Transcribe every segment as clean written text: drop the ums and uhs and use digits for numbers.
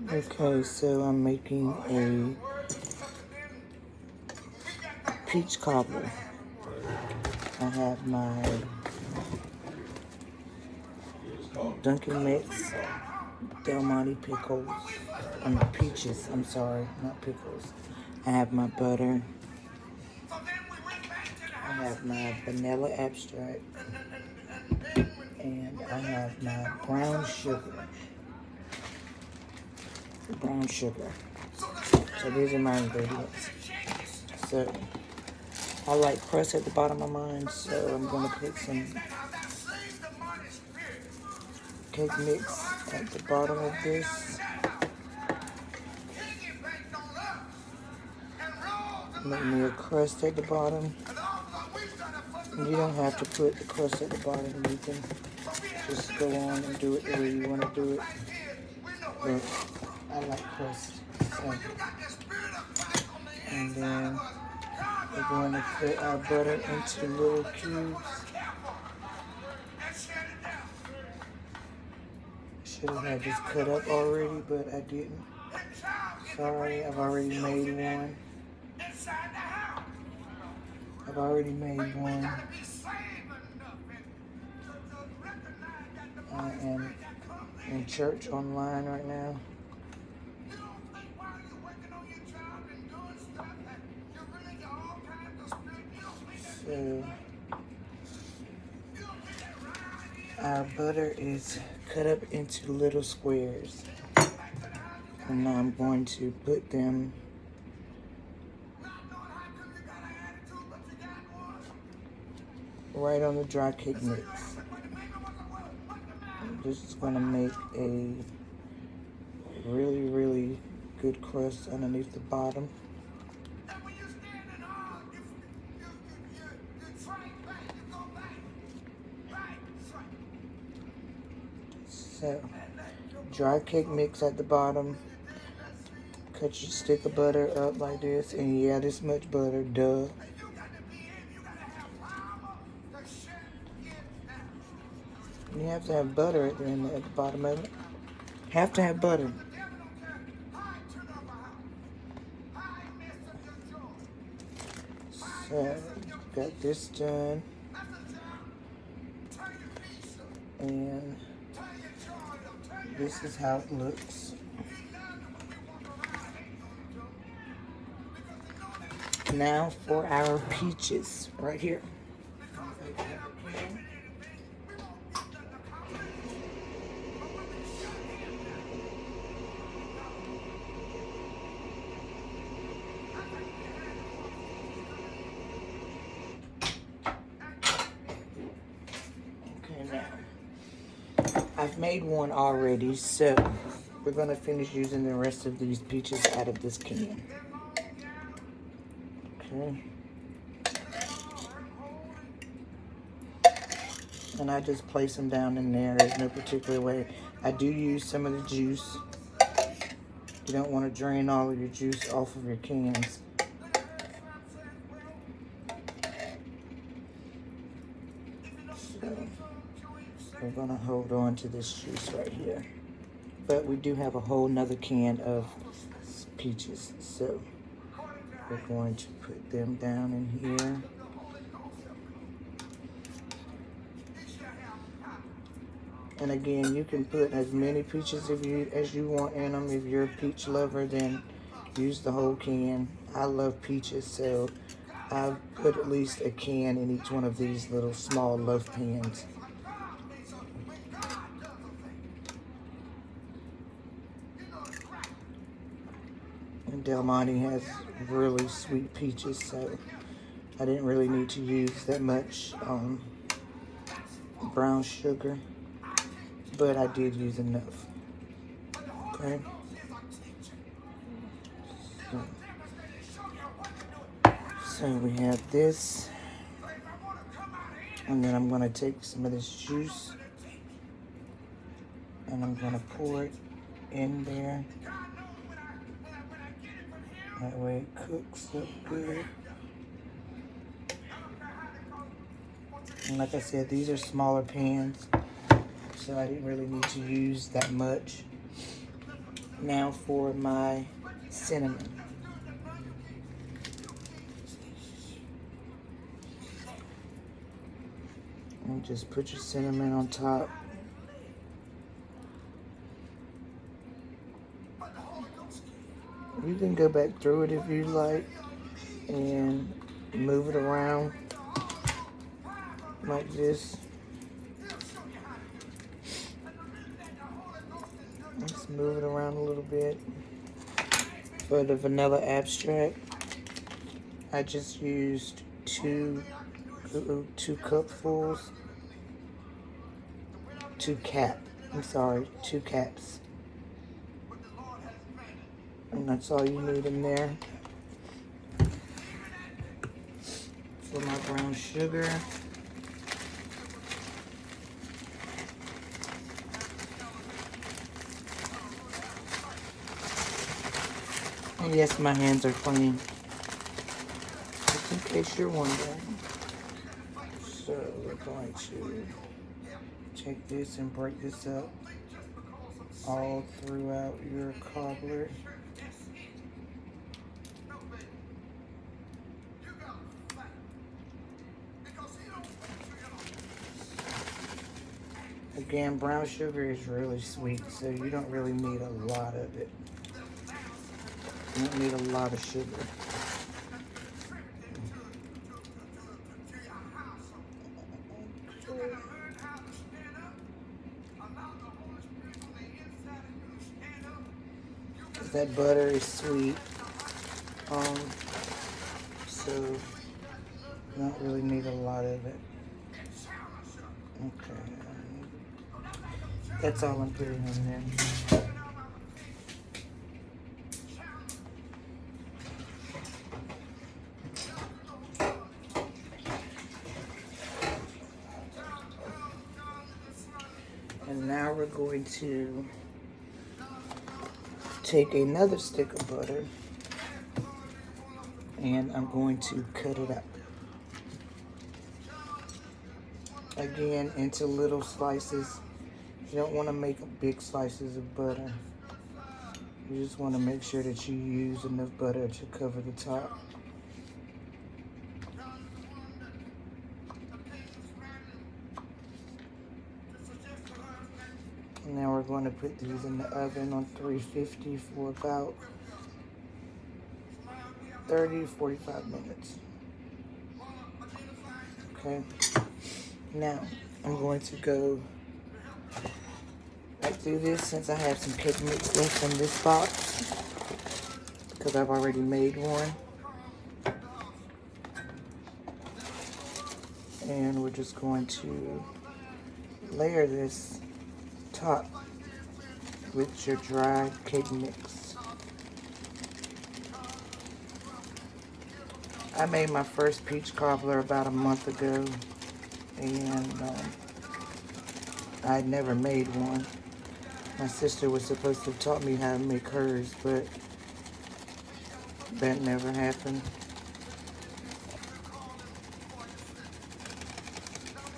Okay, so I'm making a peach cobbler. I have my Dunkin' Mix Del Monte pickles. Peaches, I'm sorry, not pickles. I have my butter. I have my vanilla extract. And I have my brown sugar. Brown sugar. So these are my ingredients. So I like crust at the bottom of mine, so I'm going to put some cake mix at the bottom of this. Make me a crust at the bottom. And you don't have to put the crust at the bottom. You can just go on and do it the way you want to do it. But I like crust. So. And then we're going to put our butter into little cubes. Should have had this cut up already, but I didn't. Sorry, I've already made one. I am in church online right now. So our butter is cut up into little squares. And now I'm going to put them right on the dry cake mix. This is going to make a really, really good crust underneath the bottom. So, dry cake mix at the bottom. Cut your stick of butter up like this, and yeah, this much butter, duh. You have to have butter at the bottom of it. Have to have butter. So, got this done. And this is how it looks. Now for our peaches right here. I've made one already, so we're going to finish using the rest of these peaches out of this can. Okay. And I just place them down in there. There's no particular way. I do use some of the juice. You don't want to drain all of your juice off of your cans. We're going to hold on to this juice right here. But we do have a whole nother can of peaches. So we're going to put them down in here. And again, you can put as many peaches as you want in them. If you're a peach lover, then use the whole can. I love peaches, so I've put at least a can in each one of these little small loaf pans. And Del Monte has really sweet peaches, so I didn't really need to use that much brown sugar, but I did use enough. Okay. So we have this, and then I'm going to take some of this juice and I'm going to pour it in there. That way it cooks up good. And like I said, these are smaller pans, so I didn't really need to use that much. Now for my cinnamon. And just put your cinnamon on top. You can go back through it if you like and move it around like this. Let's move it around a little bit. For the vanilla extract, I just used two cupfuls, two caps. And that's all you need in there. For my brown sugar, and yes, my hands are clean, just in case you're wondering. So we're going to take this and break this up all throughout your cobbler. Again, brown sugar is really sweet, so you don't really need a lot of it. You don't need a lot of sugar. That butter is sweet, so you don't really need a lot of it. Okay, that's all I'm putting in there. And now we're going to take another stick of butter and I'm going to cut it up. Again, into little slices. You don't want to make big slices of butter. You just want to make sure that you use enough butter to cover the top. And now we're going to put these in the oven on 350 for about 30 to 45 minutes. Okay. Now, I'm going to go right through this since I have some cake mix left in this box because I've already made one. And we're just going to layer this top with your dry cake mix. I made my first peach cobbler about a month ago, and I'd never made one. My sister was supposed to have taught me how to make hers, but that never happened.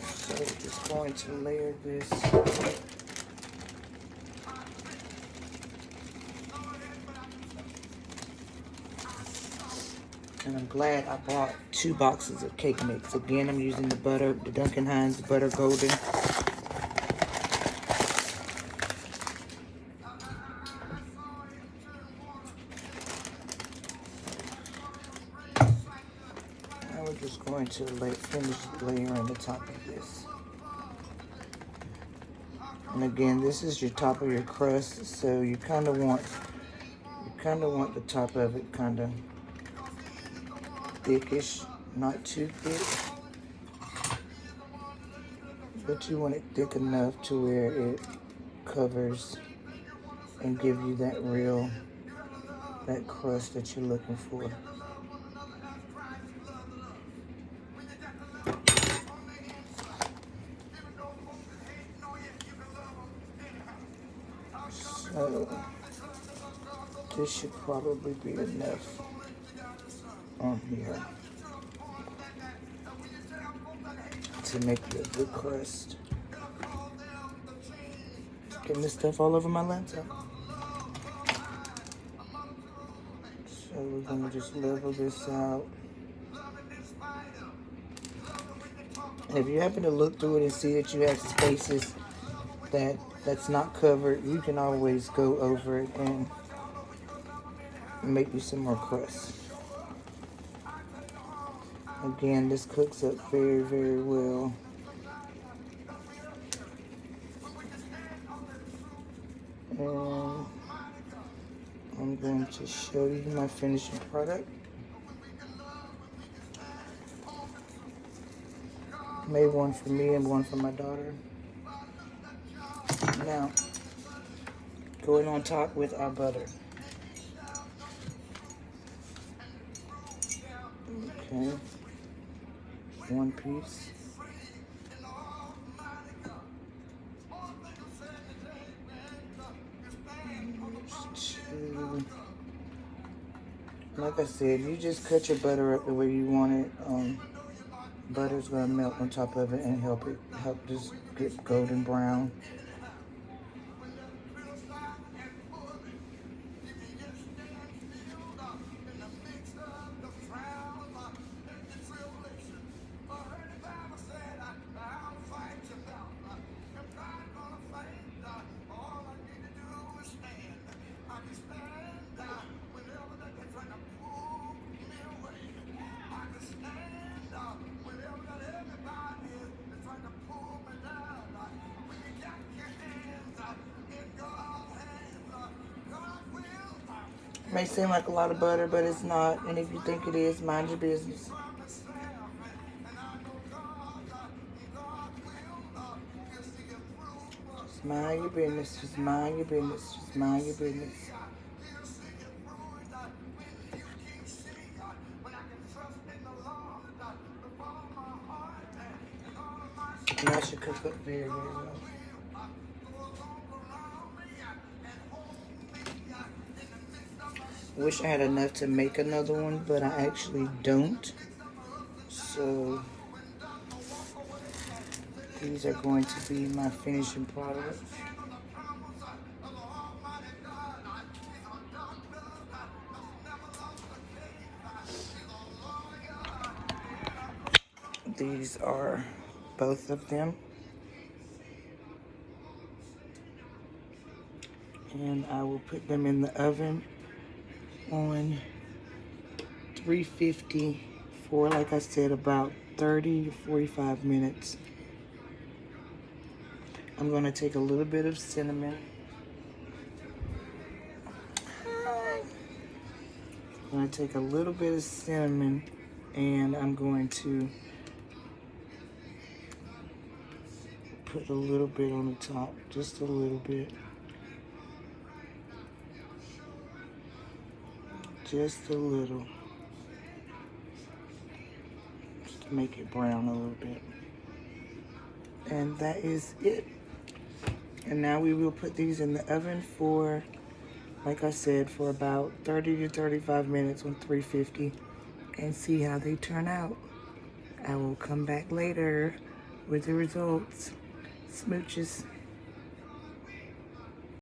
So we're just going to layer this. And I'm glad I bought 2 boxes of cake mix. Again, I'm using the butter, the Duncan Hines Butter Golden. Now we're just going to finish layering the top of this. And again, this is your top of your crust, so you kind of want the top of it kind of thickish, not too thick, but you want it thick enough to where it covers and give you that crust that you're looking for. So this should probably be enough on here to make a good crust. Getting this stuff all over my laptop. So we're gonna just level this out. And if you happen to look through it and see that you have spaces that's not covered, you can always go over it and make you some more crust. Again, this cooks up very, very well. And I'm going to show you my finishing product. Made one for me and one for my daughter. Now, going on top with our butter. Okay, one piece. Two. Like I said, you just cut your butter up the way you want it. Butter's gonna melt on top of it and help just get golden brown. May seem like a lot of butter, but it's not. And if you think it is, mind your business. Just mind your business. Just mind your business. Just mind your business. And that should cook up very, very well. Wish I had enough to make another one, but I actually don't. So these are going to be my finishing products. These are both of them. And I will put them in the oven on 350 for, like I said, about 30 to 45 minutes. I'm going to take a little bit of cinnamon. I'm going to take a little bit of cinnamon and I'm going to put a little bit on the top, just a little bit. Just a little. Just to make it brown a little bit. And that is it. And now we will put these in the oven for, like I said, for about 30 to 35 minutes on 350 and see how they turn out. I will come back later with the results. Smooches.